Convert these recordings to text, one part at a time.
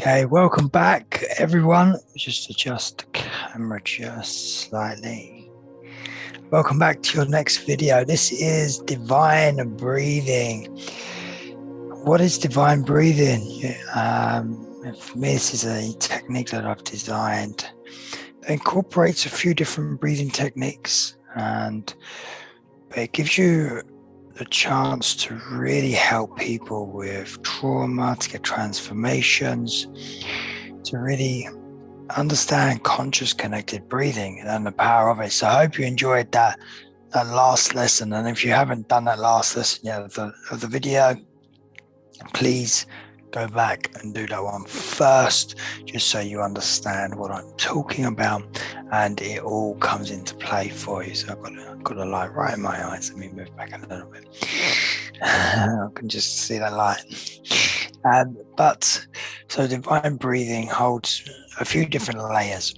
Okay, welcome back, everyone. Just adjust the camera just slightly. Welcome back to your next video. This is divine breathing. What is divine breathing? For me, this is a technique that I've designed that incorporates a few different breathing techniques, and it gives you the chance to really help people with trauma, to get transformations, to really understand conscious connected breathing and the power of it. So I hope you enjoyed that last lesson. And if you haven't done that last lesson yet of the video, please go back and do that one first, just so you understand what I'm talking about and it all comes into play for you. So I've got a light right in my eyes. Let me move back a little bit. I can just see that light. So divine breathing holds a few different layers.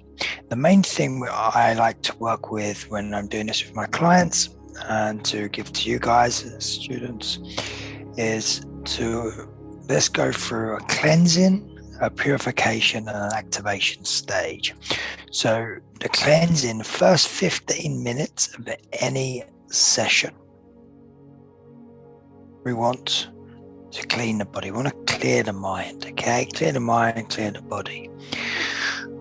The main thing I like to work with when I'm doing this with my clients and to give to you guys as students is to let's go through a cleansing, a purification, and an activation stage. So the cleansing, the first 15 minutes of any session, we want to clean the body. We want to clear the mind, okay? Clear the mind, clear the body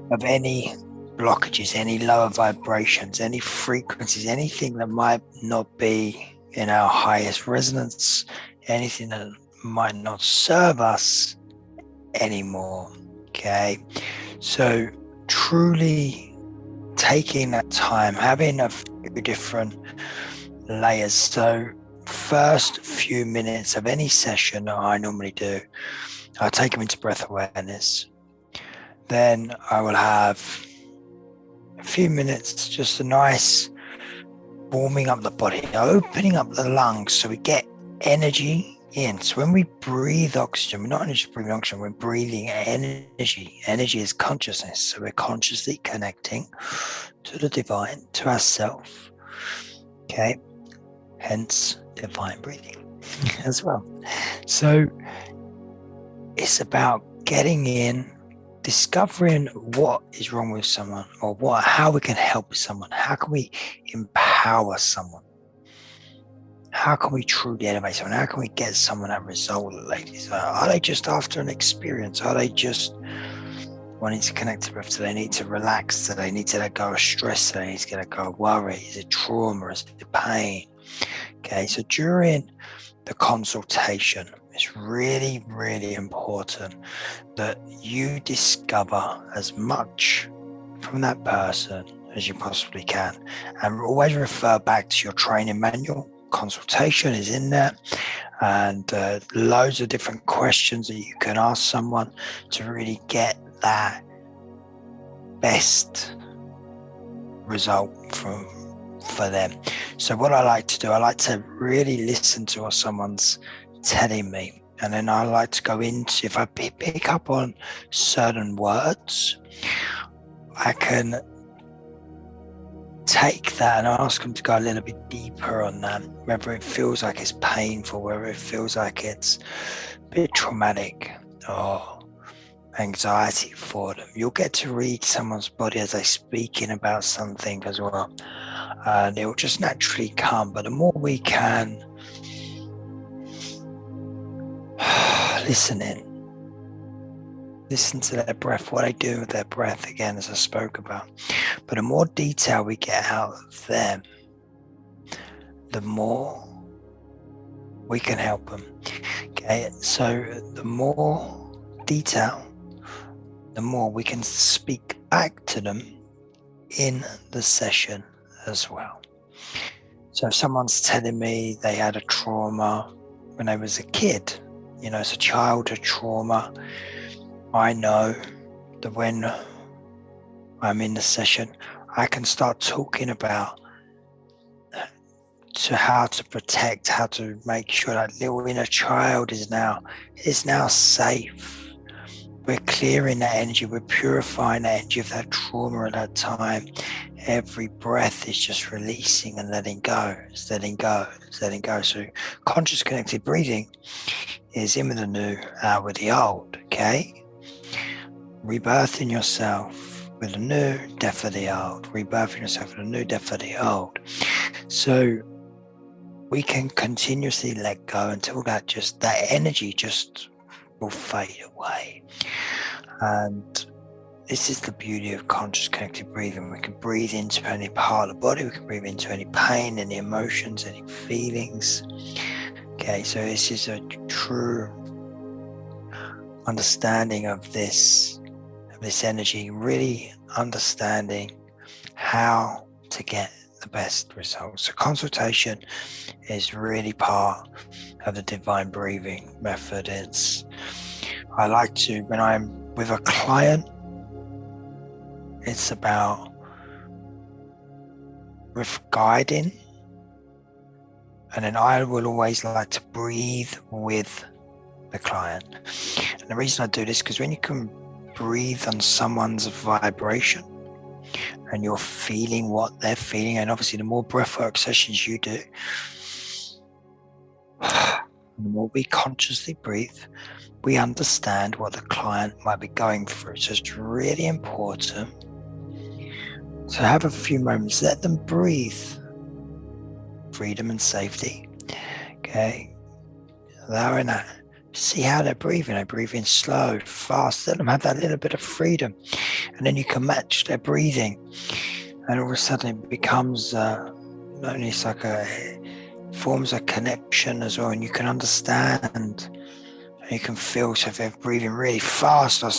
of any blockages, any lower vibrations, any frequencies, anything that might not be in our highest resonance, anything that might not serve us anymore, okay? So truly taking that time, having a few different layers. So first few minutes of any session that I normally do, I'll take them into breath awareness. Then I will have a few minutes, just a nice warming up the body, opening up the lungs so we get energy in. So when we breathe oxygen, we're not only just breathing oxygen, we're breathing energy. Energy is consciousness. So we're consciously connecting to the divine, to ourself. Okay. Hence divine breathing as well. So it's about getting in, discovering what is wrong with someone, or how we can help someone. How can we empower someone? How can we truly elevate someone? How can we get someone that result that they desire? Are they just after an experience? Are they just wanting to connect to breath? Do they need to relax? Do they need to let go of stress? Do they need to let go of worry? Is it trauma? Is it pain? Okay, so during the consultation, it's really, really important that you discover as much from that person as you possibly can. And always refer back to your training manual. Consultation is in there, and loads of different questions that you can ask someone to really get that best result for them. So what I like to do, I like to really listen to what someone's telling me, and then I like to go into, if I pick up on certain words, I can take that and ask them to go a little bit deeper on that, whether it feels like it's painful, whether it feels like it's a bit traumatic or anxiety for them. You'll get to read someone's body as they're speaking about something as well, and it will just naturally come. But the more we can listen to their breath, what they do with their breath, again, as I spoke about. But the more detail we get out of them, the more we can help them. Okay, so the more detail, the more we can speak back to them in the session as well. So if someone's telling me they had a trauma when they was a kid, it's a childhood trauma, I know that when I'm in the session, I can start talking about how to protect, how to make sure that little inner child is now safe. We're clearing that energy, we're purifying that energy of that trauma at that time. Every breath is just releasing and letting go. It's letting go. It's letting go. So conscious connected breathing is in with the new, out with the old. Okay. rebirthing yourself with a new death of the old, rebirthing yourself with a new death of the old. So we can continuously let go until that energy just will fade away. And this is the beauty of conscious connected breathing. We can breathe into any part of the body, we can breathe into any pain, any emotions, any feelings. Okay, so this is a true understanding of this energy, really understanding how to get the best results. So consultation is really part of the divine breathing method. I like to, when I'm with a client, it's about with guiding, and then I will always like to breathe with the client. And the reason I do this, because when you can breathe on someone's vibration and you're feeling what they're feeling, and obviously the more breathwork sessions you do, the more we consciously breathe, we understand what the client might be going through. So it's really important to have a few moments, let them breathe, freedom and safety. Okay, allowing that. See how they're breathing. They're breathing slow, fast. Let them have that little bit of freedom, and then you can match their breathing, and all of a sudden it becomes not only it's like forms a connection as well, and you can understand, and you can feel. So if they're breathing really fast or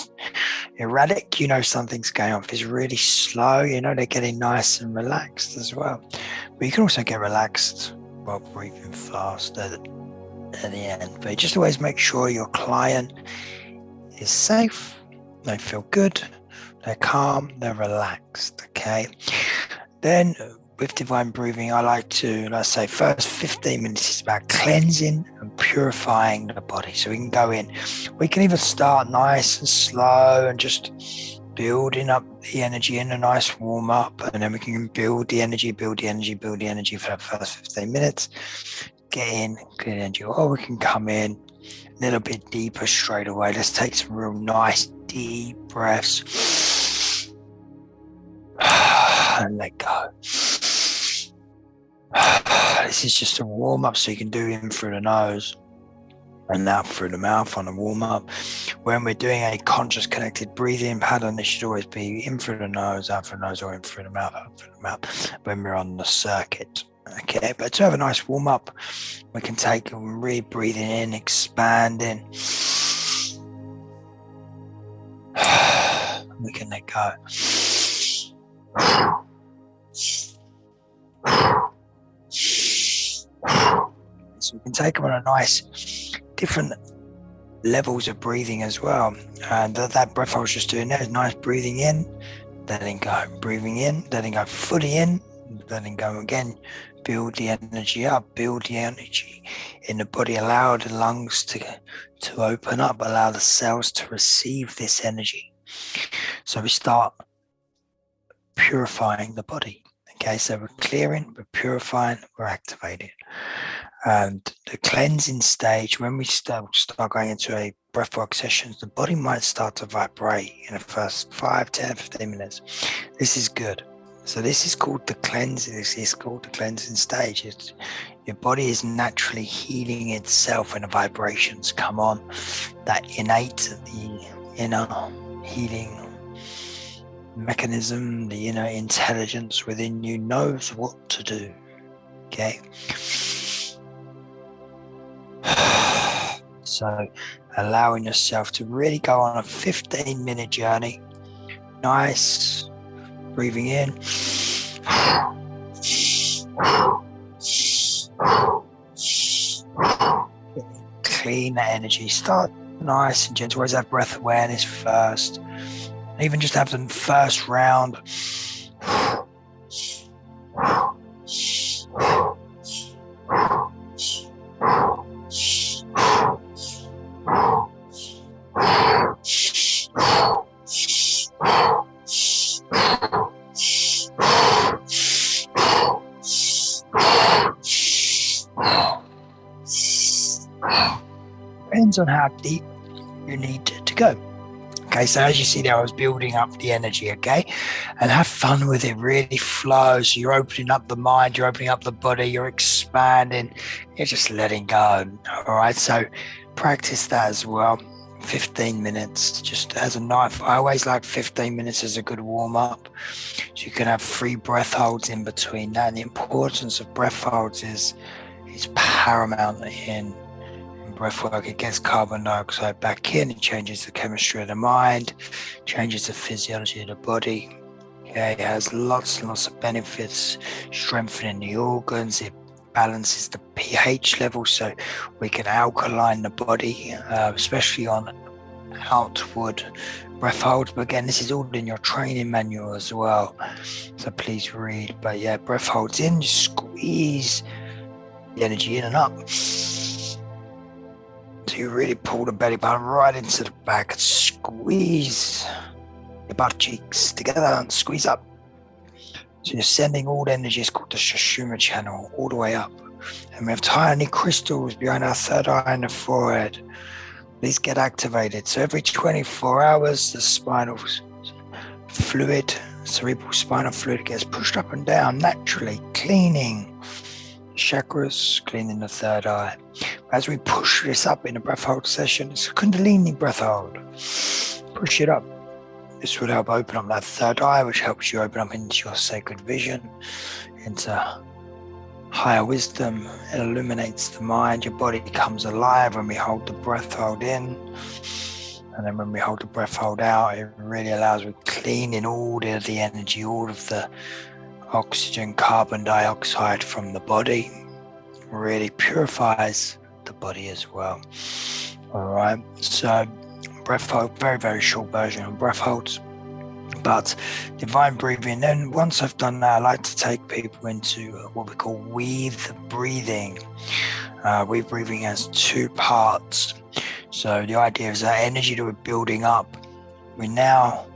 erratic, you know something's going on. If it's really slow, you know they're getting nice and relaxed as well. But you can also get relaxed while breathing fast at the end. But you just always make sure your client is safe, they feel good, they're calm, they're relaxed. Okay. Then with divine breathing, I like to, let's say, first 15 minutes is about cleansing and purifying the body. So we can go in, we can even start nice and slow and just building up the energy in a nice warm up, and then we can build the energy for the first 15 minutes. Get in, good energy. Or we can come in a little bit deeper straight away. Let's take some real nice deep breaths and let go. This is just a warm up, so you can do in through the nose and out through the mouth on a warm up. When we're doing a conscious connected breathing pattern, it should always be in through the nose, out through the nose, or in through the mouth, out through the mouth when we're on the circuit. Okay, but to have a nice warm up, we can take and really breathing in, expanding. We can let go. So we can take them on a nice different levels of breathing as well. And that breath I was just doing there is nice breathing in, letting go, breathing in, letting go, fully in, letting go again. Build the energy up, build the energy in the body, allow the lungs to open up, allow the cells to receive this energy. So we start purifying the body. Okay, so we're clearing, we're purifying, we're activating. And the cleansing stage, when we start going into a breathwork sessions, the body might start to vibrate in the first 5, 10, 15 minutes. This is good. So this is called the cleansing. This is called the cleansing stage. Your body is naturally healing itself when the vibrations come on. That innate, the inner healing mechanism, the inner intelligence within you knows what to do. Okay. So allowing yourself to really go on a 15-minute journey. Nice. Breathing in. Clean that energy. Start nice and gentle. Always have breath awareness first. Even just have the first round. Depends on how deep you need to go. Okay, so as you see there, I was building up the energy, okay? And have fun with it, really flow. So you're opening up the mind, you're opening up the body, you're expanding, you're just letting go. All right, so practice that as well. 15 minutes, just as a knife. I always like 15 minutes as a good warm-up. So you can have 3 breath holds in between that. And the importance of breath holds is paramount in breath work. It gets carbon dioxide back in, it changes the chemistry of the mind, changes the physiology of the body. Okay, it has lots and lots of benefits, strengthening the organs, it balances the pH level so we can alkaline the body, especially on outward breath holds. But again, this is all in your training manual as well, so please read. But yeah, breath holds in, just squeeze the energy in and up. So you really pull the belly button right into the back and squeeze your butt cheeks together and squeeze up. So you're sending all the energy, it's called the Sushumna channel, all the way up. And we have tiny crystals behind our third eye and the forehead. These get activated. So every 24 hours, the spinal fluid, cerebral spinal fluid gets pushed up and down naturally, cleaning chakras, cleaning the third eye. As we push this up in a breath hold session, it's a Kundalini breath hold. Push it up. This will help open up that third eye, which helps you open up into your sacred vision, into higher wisdom. It illuminates the mind. Your body comes alive when we hold the breath hold in. And then when we hold the breath hold out, it really allows we cleaning all of the energy, all of the oxygen, carbon dioxide from the body. Really purifies the body as well. All right, so breath hold, very, very short version of breath holds, but divine breathing. Then once I've done that, I like to take people into what we call weave breathing. Weave breathing has 2 parts. So the idea is that energy that we're building up, we now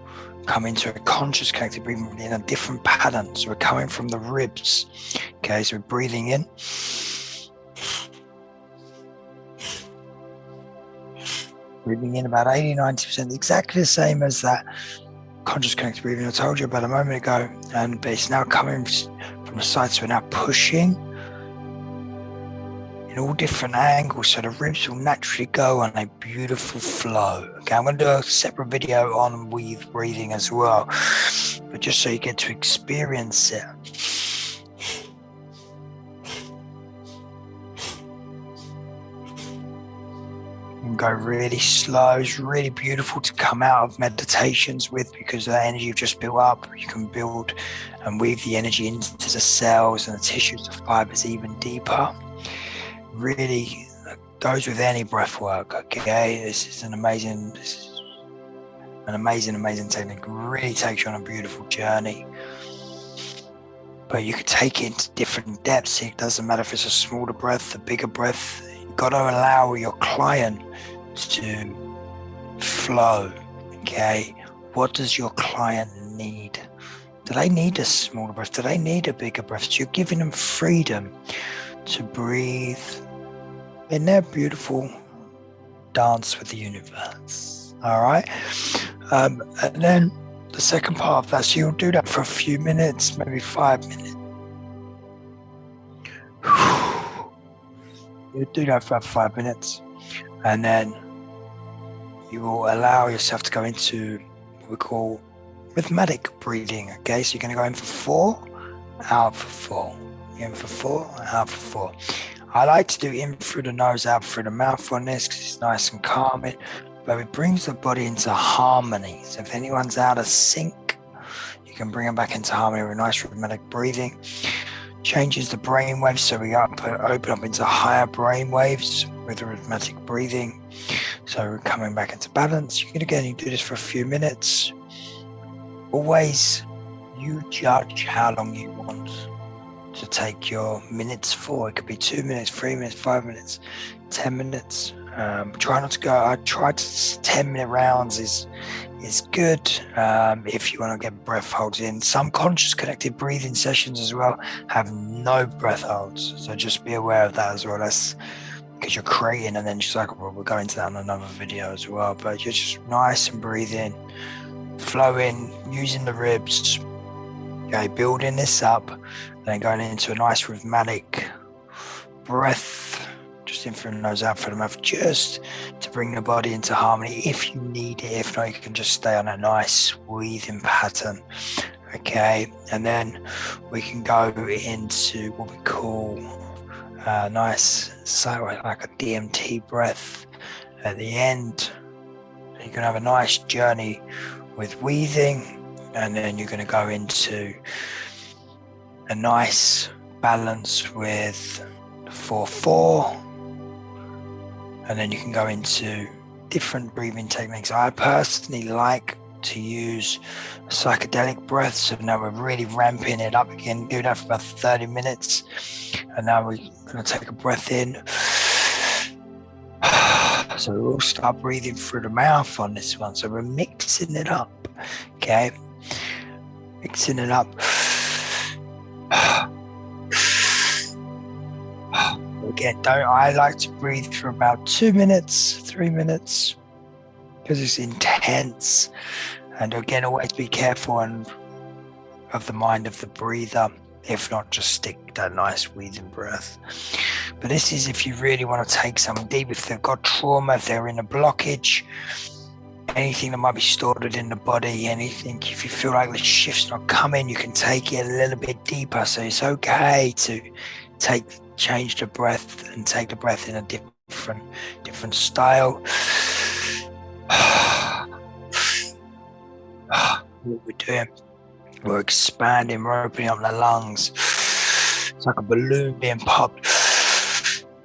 come into a conscious connected breathing in a different pattern. So we're coming from the ribs. Okay, so we're breathing in. Breathing in about 80-90%, exactly the same as that conscious connected breathing I told you about a moment ago. But it's now coming from the side, so we're now pushing in all different angles, so the ribs will naturally go on a beautiful flow. Okay, I'm going to do a separate video on weave breathing as well, but just so you get to experience it. You can go really slow. It's really beautiful to come out of meditations with, because of that energy you've just built up. You can build and weave the energy into the cells and the tissues, the fibers even deeper. Really goes with any breath work. Okay, this is an amazing technique. Really takes you on a beautiful journey, but you could take it into different depths. It doesn't matter if it's a smaller breath, a bigger breath. You've got to allow your client to flow. Okay, what does your client need? Do they need a smaller breath? Do they need a bigger breath? So you're giving them freedom to breathe in their beautiful dance with the universe. All right, and then the second part of that, so you'll do that for a few minutes, maybe 5 minutes. You'll do that for about 5 minutes, and then you will allow yourself to go into what we call rhythmic breathing. Okay, so you're going to go in for 4, out for 4, in for 4, out for 4. I like to do in through the nose, out through the mouth on this, because it's nice and calming, but it brings the body into harmony. So if anyone's out of sync, you can bring them back into harmony with a nice rhythmic breathing. Changes the brain waves, so we open up into higher brain waves with the rhythmic breathing. So we're coming back into balance. You can again do this for a few minutes. Always you judge how long you want to take your minutes for. It could be 2 minutes, 3 minutes, 5 minutes, 10 minutes. Try not to go. I try to 10-minute rounds is good if you want to get breath holds in. Some conscious connected breathing sessions as well have no breath holds, so just be aware of that as well. because you're creating, and then just like, well, we'll go into that in another video as well, but you're just nice and breathing, flowing, using the ribs, okay, building this up, and then going into a nice rhythmic breath, just in through the nose, out through the mouth, just to bring the body into harmony if you need it. If not, you can just stay on a nice breathing pattern, okay? And then we can go into what we call a nice, like a DMT breath at the end. You can have a nice journey with breathing, and then you're going to go into a nice balance with 4-4, and then you can go into different breathing techniques. I personally like to use psychedelic breaths, so now we're really ramping it up again. Do that for about 30 minutes, and now we're going to take a breath in. So we'll start breathing through the mouth on this one, so we're mixing it up, okay? Mixing it up. Again, I like to breathe for about 2 minutes, 3 minutes, because it's intense. And again, always be careful of the mind of the breather. If not, just stick that nice breathing breath. But this is if you really want to take something deep, if they've got trauma, if they're in a blockage, anything that might be stored within the body, anything, if you feel like the shift's not coming, you can take it a little bit deeper. So it's okay to change the breath and take the breath in a different style. What we're doing, we're expanding, we're opening up the lungs. It's like a balloon being popped.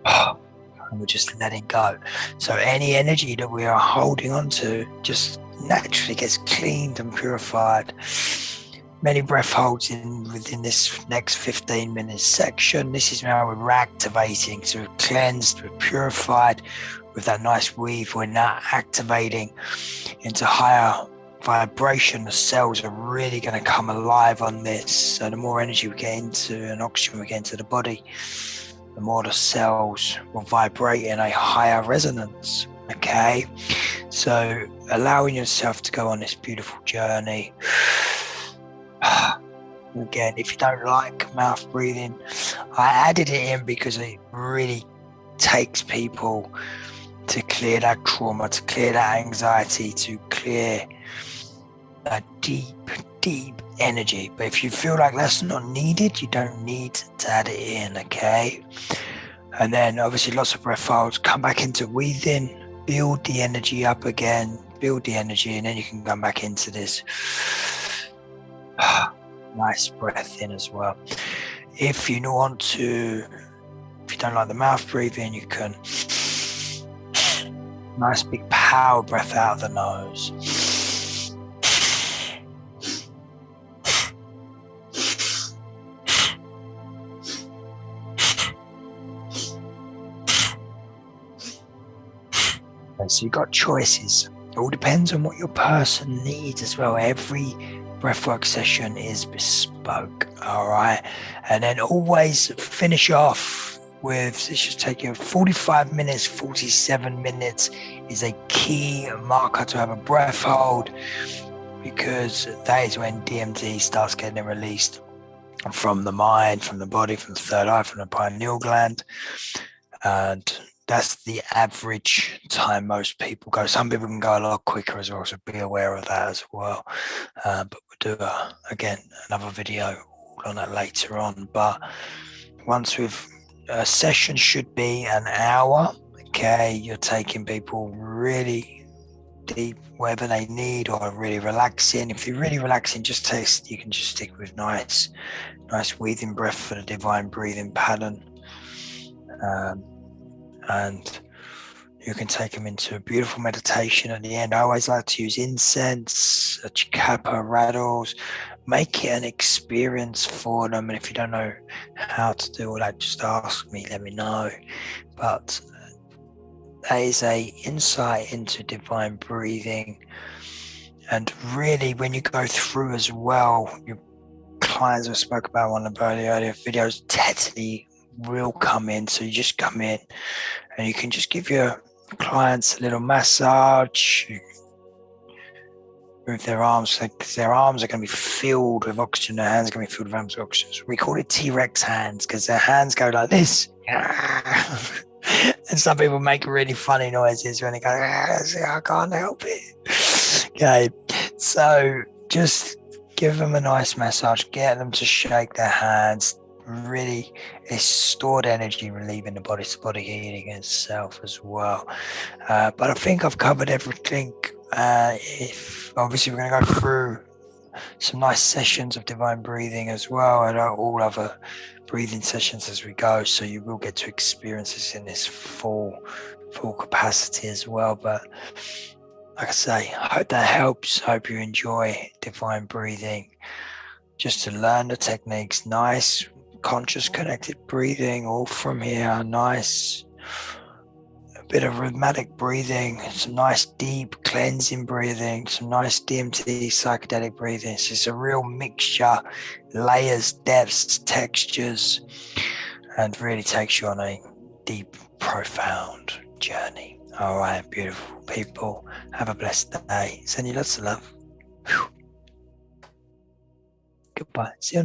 And we're just letting go. So any energy that we are holding on to just naturally gets cleaned and purified. Many breath holds within this next 15-minute section. This is now we're activating. So we're cleansed, we're purified with that nice weave. We're now activating into higher vibration. The cells are really going to come alive on this. So the more energy we get into and oxygen we get into the body, the more the cells will vibrate in a higher resonance, okay? So allowing yourself to go on this beautiful journey. Again, if you don't like mouth breathing, I added it in because it really takes people to clear that trauma, to clear that anxiety, to clear that deep energy. But if you feel like that's not needed, you don't need to add it in, okay? And then obviously lots of breath holds, come back into breathing, build the energy up again, build the energy, and then you can come back into this nice breath in as well. If you don't like the mouth breathing, you can nice big power breath out of the nose. So you've got choices. It all depends on what your person needs as well. Every breathwork session is bespoke, all right? And then always finish off with, it should take you 45 minutes, 47 minutes is a key marker to have a breath hold, because that is when DMT starts getting released from the mind, from the body, from the third eye, from the pineal gland. And that's the average time most people go. Some people can go a lot quicker as well, so be aware of that as well. But we'll do, again, another video on that later on. But once a session should be an hour, okay? You're taking people really deep, wherever they need, or really relaxing. If you're really relaxing, you can just stick with nice breathing breath for the divine breathing pattern. And you can take them into a beautiful meditation at the end. I always like to use incense, a chikapa, rattles, make it an experience for them. And if you don't know how to do all that, just ask me, let me know. But that is a insight into divine breathing. And really, when you go through as well, your clients I spoke about one of the earlier videos, totally will come in. So you just come in and you can just give your clients a little massage. Move their arms, because their arms are going to be filled with oxygen, their hands are going to be filled with oxygen. So we call it T-Rex hands because their hands go like this. And some people make really funny noises when they go, I can't help it. Okay, so just give them a nice massage, get them to shake their hands. Really, it's stored energy relieving the body, it's body healing itself as well. But I think I've covered everything. If obviously we're going to go through some nice sessions of divine breathing as well, and all other breathing sessions as we go, so you will get to experience this in this full capacity as well. But like I say, I hope that helps. I hope you enjoy divine breathing, just to learn the techniques. Nice conscious connected breathing, all from here. Nice bit of rhythmic breathing, some nice deep cleansing breathing, some nice DMT psychedelic breathing. It's just a real mixture, layers, depths, textures, and really takes you on a deep, profound journey. All right, beautiful people, have a blessed day. Send you lots of love. Whew. Goodbye. See you.